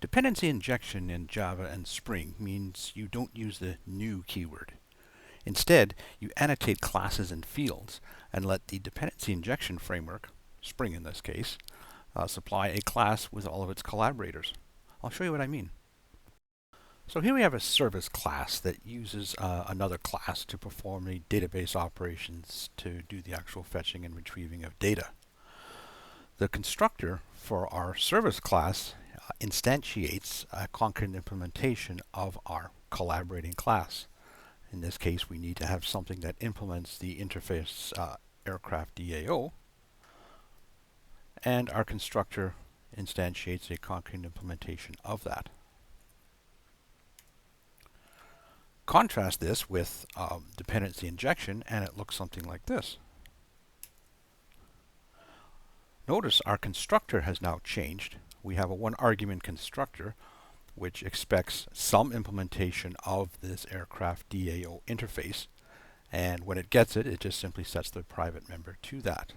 Dependency injection in Java and Spring means you don't use the new keyword. Instead, you annotate classes and fields and let the dependency injection framework, Spring in this case, supply a class with all of its collaborators. I'll show you what I mean. So here we have a service class that uses another class to perform the database operations to do the actual fetching and retrieving of data. The constructor for our service class instantiates a concrete implementation of our collaborating class. In this case, we need to have something that implements the interface aircraft DAO, and our constructor instantiates a concrete implementation of that. Contrast this with dependency injection, and it looks something like this. Notice our constructor has now changed. We have a one argument constructor which expects some implementation of this aircraft DAO interface, and when it gets it, it just simply sets the private member to that.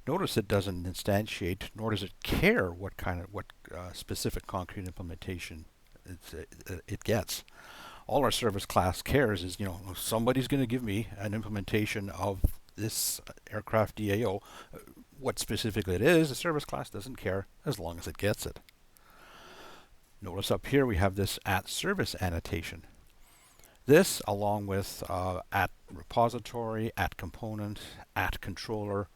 Notice it doesn't instantiate, nor does it care what specific concrete implementation it gets. All our service class cares is, somebody's going to give me an implementation of this aircraft DAO. What specifically it is, the service class doesn't care as long as it gets it. Notice up here we have this @service annotation. This, along with @repository, @component, @controller,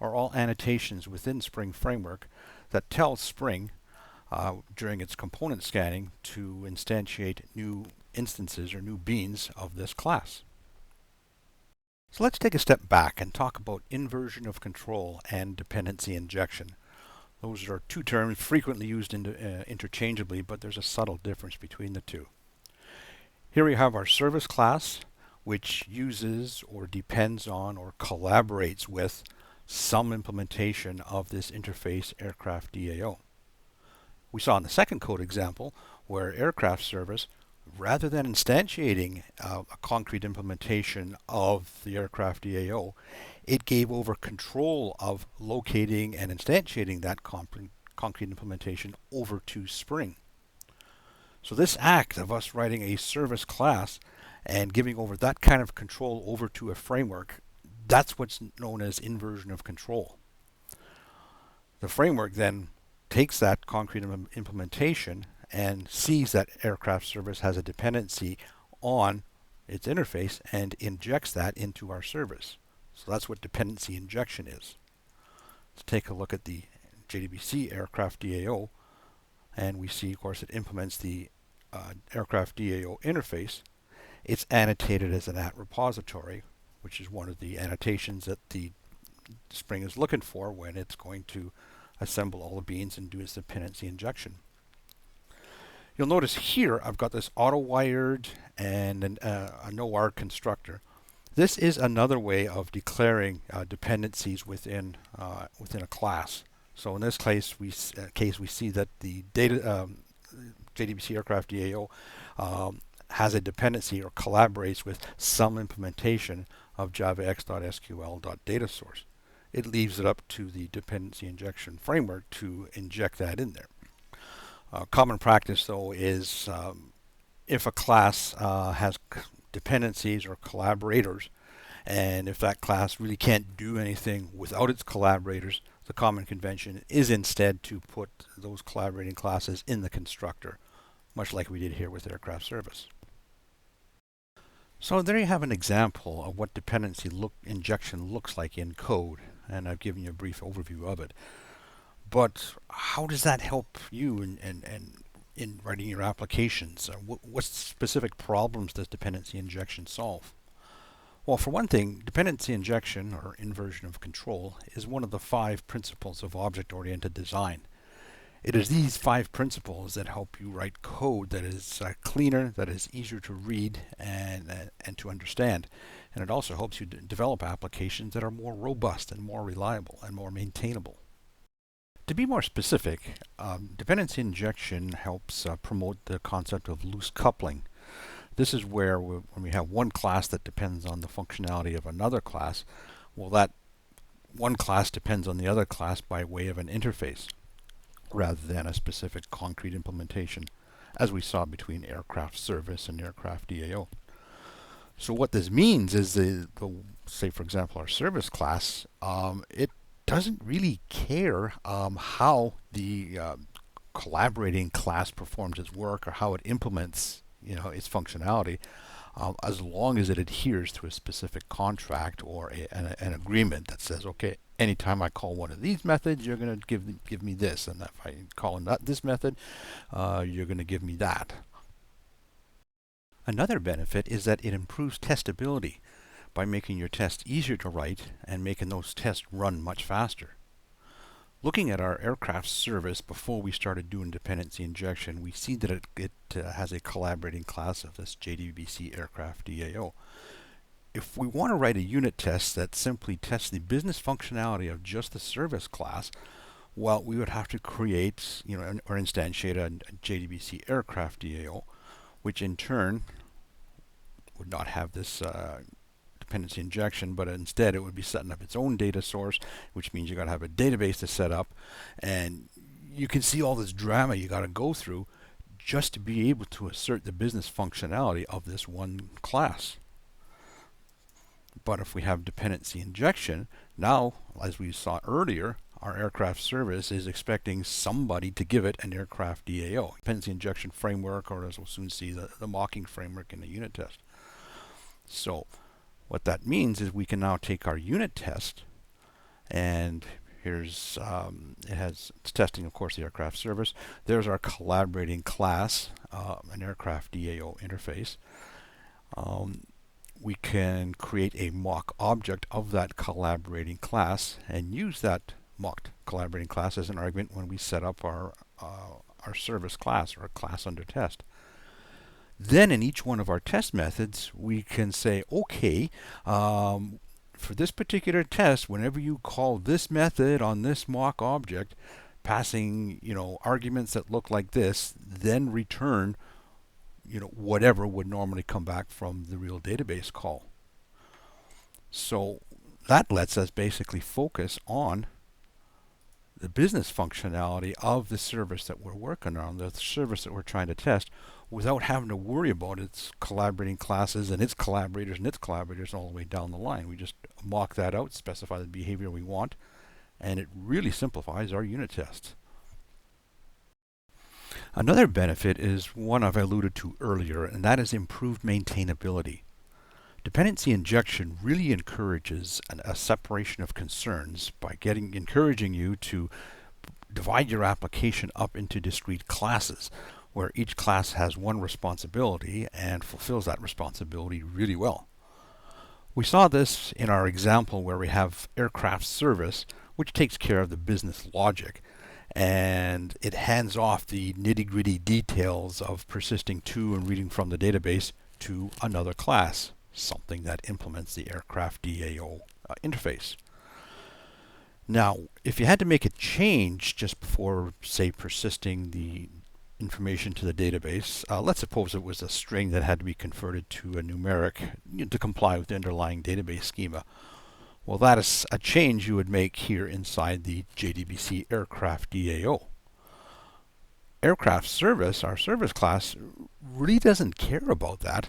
are all annotations within Spring Framework that tell Spring during its component scanning to instantiate new instances or new beans of this class. So let's take a step back and talk about inversion of control and dependency injection. Those are two terms frequently used interchangeably, but there's a subtle difference between the two. Here we have our service class, which uses or depends on or collaborates with some implementation of this interface aircraft DAO. We saw in the second code example where aircraft service, rather than instantiating a concrete implementation of the aircraft DAO, it gave over control of locating and instantiating that concrete implementation over to Spring. So this act of us writing a service class and giving over that kind of control over to a framework, that's what's known as inversion of control. The framework then takes that concrete implementation and sees that aircraft service has a dependency on its interface and injects that into our service. So that's what dependency injection is. Let's take a look at the JDBC aircraft DAO, and we see, of course, it implements the aircraft DAO interface. It's annotated as an @repository, which is one of the annotations that the Spring is looking for when it's going to assemble all the beans and do its dependency injection. You'll notice here I've got this auto-wired and a no-R constructor. This is another way of declaring dependencies within a class. So in this case, we see that the JDBC aircraft DAO has a dependency or collaborates with some implementation of javax.sql.datasource. It leaves it up to the dependency injection framework to inject that in there. Common practice, though, is if a class has dependencies or collaborators, and if that class really can't do anything without its collaborators, the common convention is instead to put those collaborating classes in the constructor, much like we did here with aircraft service. So there you have an example of what dependency injection looks like in code, and I've given you a brief overview of it. But how does that help you in writing your applications? What specific problems does dependency injection solve? Well, for one thing, dependency injection, or inversion of control, is one of the 5 principles of object-oriented design. It is these 5 principles that help you write code that is cleaner, that is easier to read and to understand. And it also helps you develop applications that are more robust and more reliable and more maintainable. To be more specific, dependency injection helps promote the concept of loose coupling. This is where when we have one class that depends on the functionality of another class, well, that one class depends on the other class by way of an interface. rather than a specific concrete implementation, as we saw between aircraft service and aircraft DAO. So what this means is say for example our service class, it doesn't really care how the collaborating class performs its work or how it implements its functionality, as long as it adheres to a specific contract or an agreement that says, okay, anytime I call one of these methods, you're going to give me this, and if I call in this method, you're going to give me that. Another benefit is that it improves testability by making your tests easier to write and making those tests run much faster. Looking at our aircraft service before we started doing dependency injection, we see that it has a collaborating class of this JDBC aircraft DAO. If we want to write a unit test that simply tests the business functionality of just the service class, well, we would have to create, or instantiate a JDBC aircraft DAO, which in turn would not have this dependency injection, but instead it would be setting up its own data source, which means you got to have a database to set up, and you can see all this drama you got to go through just to be able to assert the business functionality of this one class. But if we have dependency injection, now, as we saw earlier, our aircraft service is expecting somebody to give it an aircraft DAO, dependency injection framework, or as we'll soon see, the mocking framework in the unit test. So what that means is we can now take our unit test, and here's it's testing, of course, the aircraft service. There's our collaborating class, an aircraft DAO interface. We can create a mock object of that collaborating class and use that mocked collaborating class as an argument when we set up our service class, or a class under test. Then in each one of our test methods, we can say, okay, for this particular test, whenever you call this method on this mock object, passing arguments that look like this, then return whatever would normally come back from the real database call. So that lets us basically focus on the business functionality of the service that we're working on, the service that we're trying to test, without having to worry about its collaborating classes and its collaborators all the way down the line. We just mock that out, specify the behavior we want, and it really simplifies our unit tests. Another benefit is one I've alluded to earlier, and that is improved maintainability. Dependency injection really encourages a separation of concerns by encouraging you to divide your application up into discrete classes, where each class has one responsibility and fulfills that responsibility really well. We saw this in our example where we have aircraft service, which takes care of the business logic, and it hands off the nitty-gritty details of persisting to and reading from the database to another class, something that implements the aircraft DAO interface. Now, if you had to make a change just before, say, persisting the information to the database, let's suppose it was a string that had to be converted to a numeric to comply with the underlying database schema. Well, that is a change you would make here inside the JDBC aircraft DAO. Aircraft service, our service class, really doesn't care about that.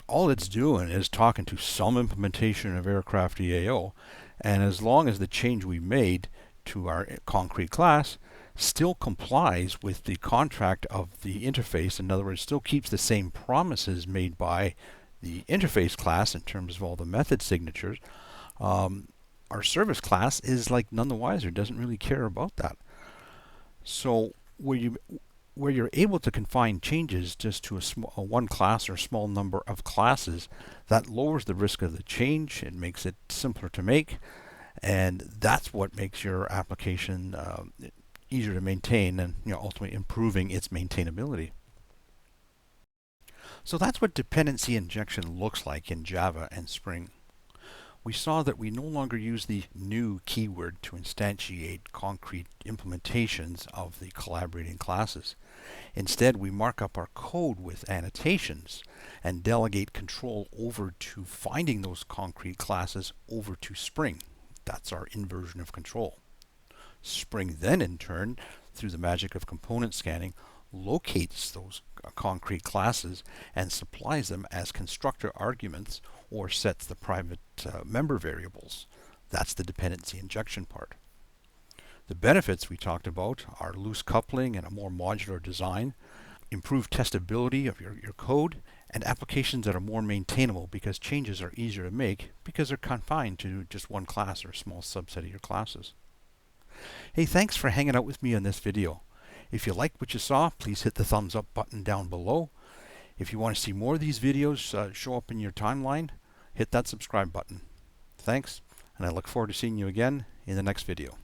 All it's doing is talking to some implementation of aircraft DAO, and as long as the change we made to our concrete class still complies with the contract of the interface, in other words, still keeps the same promises made by the interface class in terms of all the method signatures, our service class is like none the wiser, doesn't really care about that. So where you're able to confine changes just to a one class or a small number of classes, that lowers the risk of the change. It makes it simpler to make, and that's what makes your application easier to maintain, and ultimately improving its maintainability. So that's what dependency injection looks like in Java and Spring. We saw that we no longer use the new keyword to instantiate concrete implementations of the collaborating classes. Instead, we mark up our code with annotations and delegate control over to finding those concrete classes over to Spring. That's our inversion of control. Spring then, in turn, through the magic of component scanning, locates those concrete classes and supplies them as constructor arguments or sets the private member variables. That's the dependency injection part. The benefits we talked about are loose coupling and a more modular design, improved testability of your code, and applications that are more maintainable because changes are easier to make because they're confined to just one class or a small subset of your classes. Hey, thanks for hanging out with me on this video. If you liked what you saw, please hit the thumbs up button down below. If you want to see more of these videos show up in your timeline, hit that subscribe button. Thanks, and I look forward to seeing you again in the next video.